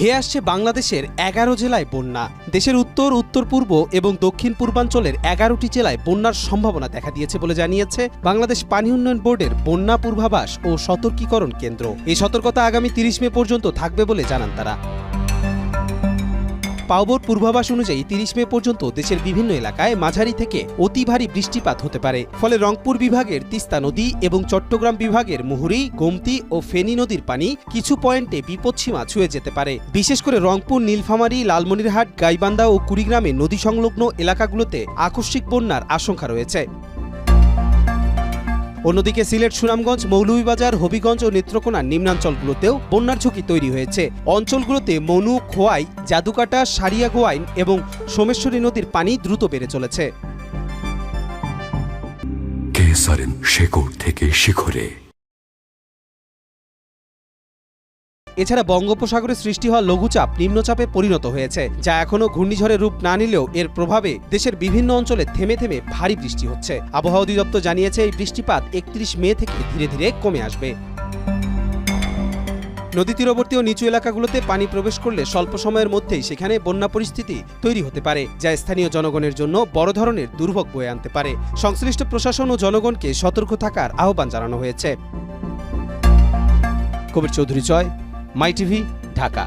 ধেয়ে আসছে বাংলাদেশের ১১ জেলায় বন্যা। দেশের উত্তর, উত্তর পূর্ব এবং দক্ষিণ পূর্বাঞ্চলের ১১টি জেলায় বন্যার সম্ভাবনা দেখা দিয়েছে বলে জানিয়েছে বাংলাদেশ পানি উন্নয়ন বোর্ডের বন্যা পূর্বাভাস ও সতর্কীকরণ কেন্দ্র। এই সতর্কতা আগামী ৩০ মে পর্যন্ত থাকবে বলে জানান তারা। পাওবোর পূর্বাভাস অনুযায়ী ৩০ মে পর্যন্ত দেশের বিভিন্ন এলাকায় মাঝারি থেকে অতি ভারী বৃষ্টিপাত হতে পারে। ফলে রংপুর বিভাগের তিস্তা নদী এবং চট্টগ্রাম বিভাগের মুহুরী, গোমতী ও ফেনী নদীর পানি কিছু পয়েন্টে বিপদসীমা ছুঁয়ে যেতে পারে। বিশেষ করে রংপুর, নীলফামারী, লালমনিরহাট, গাইবান্ধা ও কুড়িগ্রামে নদী সংলগ্ন এলাকাগুলোতে আকস্মিক বন্যার আশঙ্কা রয়েছে। অন্যদিকে সিলেট, সুনামগঞ্জ, মৌলভীবাজার, হবিগঞ্জ ও নেত্রকোনার নিম্নাঞ্চলগুলোতেও বন্যার ঝুঁকি তৈরি হয়েছে। অঞ্চলগুলোতে মনু, খোয়াই, জাদুকাটা, সারিয়াগোয়াইন এবং সোমেশ্বরী নদীর পানি দ্রুত বেড়ে চলেছে। কেসারেন শেকড় থেকে শিখরে। এছাড়া বঙ্গোপসাগরে সৃষ্টি হওয়া লঘুচাপ নিম্নচাপে পরিণত হয়েছে, যা এখনও ঘূর্ণিঝড়ের রূপ না নিলেও এর প্রভাবে দেশের বিভিন্ন অঞ্চলে থেমে থেমে ভারী বৃষ্টি হচ্ছে। আবহাওয়া অধিদপ্তর জানিয়েছে এই বৃষ্টিপাত ৩১ মে থেকে ধীরে ধীরে কমে আসবে। নদী তীরবর্তী ও নিচু এলাকাগুলোতে পানি প্রবেশ করলে স্বল্প সময়ের মধ্যেই সেখানে বন্যা পরিস্থিতি তৈরি হতে পারে, যা স্থানীয় জনগণের জন্য বড় ধরনের দুর্ভোগ বয়ে আনতে পারে। সংশ্লিষ্ট প্রশাসন ও জনগণকে সতর্ক থাকার আহ্বান জানানো হয়েছে। কবির চৌধুরী, মাই টিভি, ঢাকা।